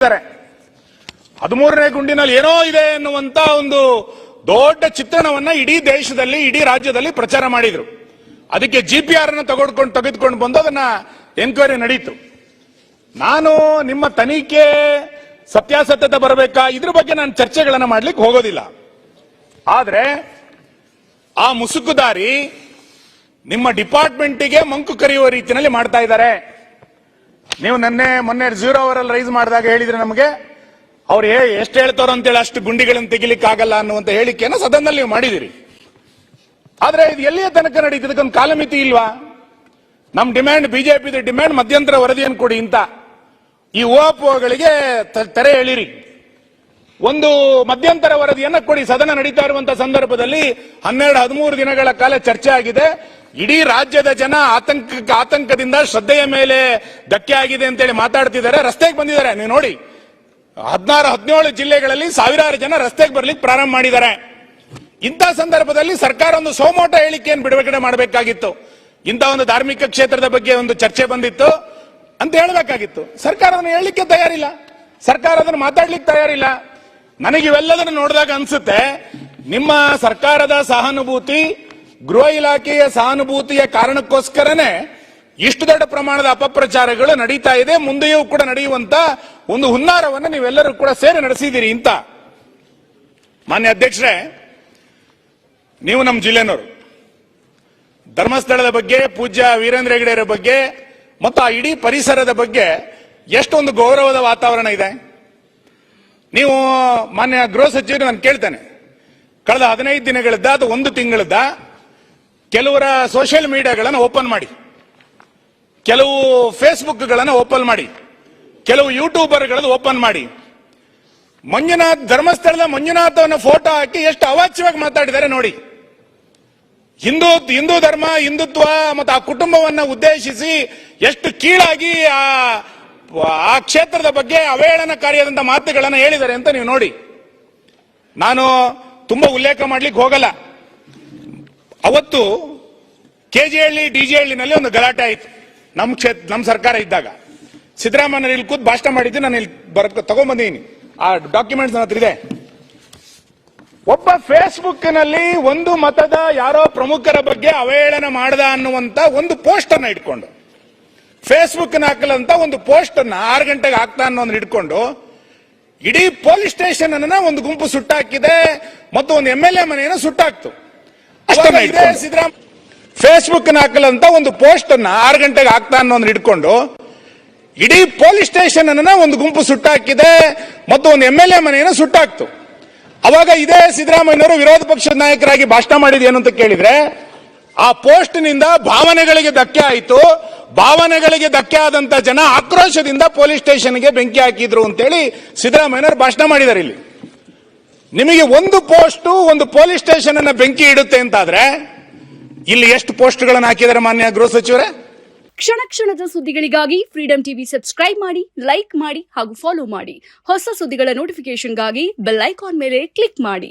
13ನೇ ಗುಂಡಿನಲ್ಲಿ ಏನೋ ಇದೆ ಎನ್ನುವಂತ ಒಂದು ದೊಡ್ಡ ಚಿತ್ರಣವನ್ನ ಇಡೀ ದೇಶದಲ್ಲಿ ಇಡೀ ರಾಜ್ಯದಲ್ಲಿ ಪ್ರಚಾರ ಮಾಡಿದ್ರು. ಅದಕ್ಕೆ ಜಿಪಿಆರ್ ಅನ್ನು ತೆಗೆದುಕೊಂಡು ಬಂದು ಅದನ್ನ ಎನ್ಕ್ವೈರಿ ನಡೀತು. ನಾನು ನಿಮ್ಮ ತನಿಖೆ ಸತ್ಯಾಸತ್ಯತೆ ಬರಬೇಕಾ ಇದ್ರ ಬಗ್ಗೆ ನಾನು ಚರ್ಚೆಗಳನ್ನ ಮಾಡ್ಲಿಕ್ಕೆ ಹೋಗೋದಿಲ್ಲ. ಆದ್ರೆ ಆ ಮುಸುಕುದಾರಿ ನಿಮ್ಮ ಡಿಪಾರ್ಟ್ಮೆಂಟ್ಗೆ ಮಂಕು ಕರೆಯುವ ರೀತಿಯಲ್ಲಿ ಮಾಡ್ತಾ ಇದ್ದಾರೆ. ನೀವು ಮೊನ್ನೆ 0 ಅವರಲ್ಲಿ ರೈಸ್ ಮಾಡಿದಾಗ ಹೇಳಿದ್ರೆ ನಮಗೆ ಅವ್ರು ಎಷ್ಟು ಹೇಳ್ತಾರೋ ಅಂತೇಳಿ ಅಷ್ಟು ಗುಂಡಿಗಳನ್ನು ತೆಗಿಲಿಕ್ಕೆ ಆಗಲ್ಲ ಅನ್ನುವಂತ ಹೇಳಿಕೆಯನ್ನು ಸದನದಲ್ಲಿ ನೀವು ಮಾಡಿದಿರಿ. ಆದ್ರೆ ಇದು ಎಲ್ಲಿಯ ತನಕ ನಡೀತದಕ್ಕೊಂದು ಕಾಲಮಿತಿ ಇಲ್ವಾ? ನಮ್ ಡಿಮ್ಯಾಂಡ್, ಬಿಜೆಪಿ ಡಿಮ್ಯಾಂಡ್ ಮಧ್ಯಂತರ ವರದಿಯನ್ನು ಕೊಡಿ ಅಂತ ಈ ಊಹಾಪೋಹಗಳಿಗೆ ತೆರೆ ಎಳಿರಿ. ಒಂದು ಮಧ್ಯಂತರ ವರದಿಯನ್ನ ಕೊಡಿ. ಸದನ ನಡೀತಾ ಇರುವಂತಹ ಸಂದರ್ಭದಲ್ಲಿ 12-13 ದಿನಗಳ ಕಾಲ ಚರ್ಚೆ ಆಗಿದೆ. ಇಡೀ ರಾಜ್ಯದ ಜನ ಆತಂಕದಿಂದ ಶ್ರದ್ಧೆಯ ಮೇಲೆ ಧಕ್ಕೆ ಆಗಿದೆ ಅಂತೇಳಿ ಮಾತಾಡ್ತಿದ್ದಾರೆ. ರಸ್ತೆಗೆ ಬಂದಿದ್ದಾರೆ. ನೀವು ನೋಡಿ, 16-17 ಜಿಲ್ಲೆಗಳಲ್ಲಿ ಸಾವಿರಾರು ಜನ ರಸ್ತೆಗೆ ಬರ್ಲಿಕ್ಕೆ ಪ್ರಾರಂಭ ಮಾಡಿದ್ದಾರೆ. ಇಂಥ ಸಂದರ್ಭದಲ್ಲಿ ಸರ್ಕಾರ ಒಂದು ಸೋಮೋಟ ಹೇಳಿಕೆಯನ್ನು ಬಿಡುಗಡೆ ಮಾಡಬೇಕಾಗಿತ್ತು. ಇಂಥ ಒಂದು ಧಾರ್ಮಿಕ ಕ್ಷೇತ್ರದ ಬಗ್ಗೆ ಒಂದು ಚರ್ಚೆ ಬಂದಿತ್ತು ಅಂತ ಹೇಳಬೇಕಾಗಿತ್ತು. ಸರ್ಕಾರ ಅದನ್ನು ಹೇಳಲಿಕ್ಕೆ ತಯಾರಿಲ್ಲ. ಸರ್ಕಾರ ಅದನ್ನು ಮಾತಾಡ್ಲಿಕ್ಕೆ ತಯಾರಿಲ್ಲ. ನನಗೆ ಇವೆಲ್ಲದನ್ನು ನೋಡಿದಾಗ ಅನ್ಸುತ್ತೆ, ನಿಮ್ಮ ಸರ್ಕಾರದ ಸಹಾನುಭೂತಿ, ಗೃಹ ಇಲಾಖೆಯ ಸಹಾನುಭೂತಿಯ ಕಾರಣಕ್ಕೋಸ್ಕರನೇ ಇಷ್ಟು ದೊಡ್ಡ ಪ್ರಮಾಣದ ಅಪಪ್ರಚಾರಗಳು ನಡೀತಾ ಇದೆ. ಮುಂದೆಯೂ ಕೂಡ ನಡೆಯುವಂತ ಒಂದು ಹುನ್ನಾರವನ್ನು ನೀವೆಲ್ಲರೂ ಕೂಡ ಸೇರಿ ನಡೆಸಿದ್ದೀರಿ ಅಂತ. ಮಾನ್ಯ ಅಧ್ಯಕ್ಷರೇ, ನೀವು ನಮ್ಮ ಜಿಲ್ಲೆನವರು, ಧರ್ಮಸ್ಥಳದ ಬಗ್ಗೆ, ಪೂಜ್ಯ ವೀರೇಂದ್ರ ಹೆಗ್ಗಡೆಯವರ ಬಗ್ಗೆ ಮತ್ತು ಆ ಇಡೀ ಪರಿಸರದ ಬಗ್ಗೆ ಎಷ್ಟೊಂದು ಗೌರವದ ವಾತಾವರಣ ಇದೆ. ನೀವು ಮಾನ್ಯ ಗೃಹ ಸಚಿವರು ನಾನು ಕೇಳ್ತೇನೆ, ಕಳೆದ 15 ದಿನಗಳಿಂದ ಅಥವಾ 1 ತಿಂಗಳಿಂದ ಕೆಲವರ ಸೋಷಿಯಲ್ ಮೀಡಿಯಾಗಳನ್ನು ಓಪನ್ ಮಾಡಿ, ಕೆಲವು ಫೇಸ್ಬುಕ್ಗಳನ್ನು ಓಪನ್ ಮಾಡಿ, ಕೆಲವು ಯೂಟ್ಯೂಬರ್ಗಳನ್ನು ಓಪನ್ ಮಾಡಿ, ಧರ್ಮಸ್ಥಳದ ಮಂಜುನಾಥವನ್ನ ಫೋಟೋ ಹಾಕಿ ಎಷ್ಟು ಅವಾಚ್ಯವಾಗಿ ಮಾತಾಡಿದ್ದಾರೆ ನೋಡಿ. ಹಿಂದೂ ಧರ್ಮ, ಹಿಂದುತ್ವ ಮತ್ತು ಆ ಕುಟುಂಬವನ್ನ ಉದ್ದೇಶಿಸಿ ಎಷ್ಟು ಕೀಳಾಗಿ ಆ ಕ್ಷೇತ್ರದ ಬಗ್ಗೆ ಅವೇಳನಕಾರಿಯಾದಂತಹ ಮಾತುಗಳನ್ನು ಹೇಳಿದ್ದಾರೆ ಅಂತ ನೀವು ನೋಡಿ. ನಾನು ತುಂಬಾ ಉಲ್ಲೇಖ ಮಾಡ್ಲಿಕ್ಕೆ ಹೋಗಲ್ಲ. ಅವತ್ತು ಕೆಜಿಹಳ್ಳಿ ಡಿಜಿಹಳ್ಳಿನಲ್ಲಿ ಒಂದು ಗಲಾಟೆ ಆಯಿತು. ನಮ್ಮ ಸರ್ಕಾರ ಇದ್ದಾಗ ಸಿದ್ದರಾಮಯ್ಯ ಇಲ್ಲಿ ಕೂತ್ ಭಾಷಣ ಮಾಡಿದ್ದು ನಾನು ಇಲ್ಲಿ ತಗೊಂಡ್ಬಂದಿದ್ದೀನಿ. ಆ ಡಾಕ್ಯುಮೆಂಟ್ಸ್ ನನ್ನ ಹತ್ರ ಇದೆ. ಒಬ್ಬ ಫೇಸ್ಬುಕ್ ನಲ್ಲಿ ಒಂದು ಮತದ ಯಾರೋ ಪ್ರಮುಖರ ಬಗ್ಗೆ ಅವೇಳನ ಮಾಡದ ಅನ್ನುವಂತ ಒಂದು ಪೋಸ್ಟ್ ಅನ್ನ ಇಟ್ಕೊಂಡು, ಫೇಸ್ಬುಕ್ ಹಾಕಲಂತ ಒಂದು ಪೋಸ್ಟ್ ಅನ್ನ 6 ಗಂಟೆಗೆ ಹಾಕ್ತಾ ಅನ್ನೋದನ್ನ ಇಟ್ಕೊಂಡು ಇಡೀ ಪೊಲೀಸ್ ಸ್ಟೇಷನ್ ಅನ್ನ ಒಂದು ಗುಂಪು ಸುಟ್ಟಾಕಿದೆ ಮತ್ತು ಒಂದು MLA ಮನೆಯನ್ನು ಸುಟ್ಟಾಕ್ತು. ಫೇಸ್ಬುಕ್ ಹಾಕಲಂತ ಒಂದು ಪೋಸ್ಟ್ ಅನ್ನ 6 ಗಂಟೆಗೆ ಹಾಕ್ತಾ ಅನ್ನೋದನ್ನ ಇಟ್ಕೊಂಡು ಇಡೀ ಪೊಲೀಸ್ ಸ್ಟೇಷನ್ ಅನ್ನ ಒಂದು ಗುಂಪು ಸುಟ್ಟಾಕಿದೆ ಮತ್ತು ಒಂದು MLA ಮನೆಯನ್ನು ಸುಟ್ಟಾಕ್ತು. ಅವಾಗ ಇದೇ ಸಿದ್ದರಾಮಯ್ಯನವರು ವಿರೋಧ ಪಕ್ಷದ ನಾಯಕರಾಗಿ ಭಾಷಣ ಮಾಡಿದ ಏನು ಅಂತ ಕೇಳಿದ್ರೆ, ಆ ಪೋಸ್ಟ್ ನಿಂದ ಭಾವನೆಗಳಿಗೆ ಧಕ್ಕೆ ಆಯಿತು. ಭಾವನೆಗಳಿಗೆ ಧಕ್ಕೆ ಆದಂತ ಜನ ಆಕ್ರೋಶದಿಂದ ಪೊಲೀಸ್ ಸ್ಟೇಷನ್ಗೆ ಬೆಂಕಿ ಹಾಕಿದ್ರು ಅಂತೇಳಿ ಸಿದ್ದರಾಮಯ್ಯನವರು ಭಾಷಣ ಮಾಡಿದ್ದಾರೆ. ಇಲ್ಲಿ ನಿಮಗೆ ಒಂದು ಪೋಸ್ಟ್ ಒಂದು ಪೊಲೀಸ್ ಸ್ಟೇಷನ್ ಅನ್ನ ಬೆಂಕಿ ಇಡುತ್ತೆ ಅಂತಾದ್ರೆ ಇಲ್ಲಿ ಎಷ್ಟು ಪೋಸ್ಟ್ಗಳನ್ನು ಹಾಕಿದ್ದಾರೆ ಮಾನ್ಯ ಗೃಹ ಸಚಿವರೇ? ಕ್ಷಣ ಕ್ಷಣದ ಸುದ್ದಿಗಳಿಗಾಗಿ ಫ್ರೀಡಂ ಟಿವಿ ಸಬ್ಸ್ಕ್ರೈಬ್ ಮಾಡಿ, ಲೈಕ್ ಮಾಡಿ ಹಾಗೂ ಫಾಲೋ ಮಾಡಿ. ಹೊಸ ಸುದ್ದಿಗಳ ನೋಟಿಫಿಕೇಶನ್ಗಾಗಿ ಬೆಲ್ ಐಕಾನ್ ಮೇಲೆ ಕ್ಲಿಕ್ ಮಾಡಿ.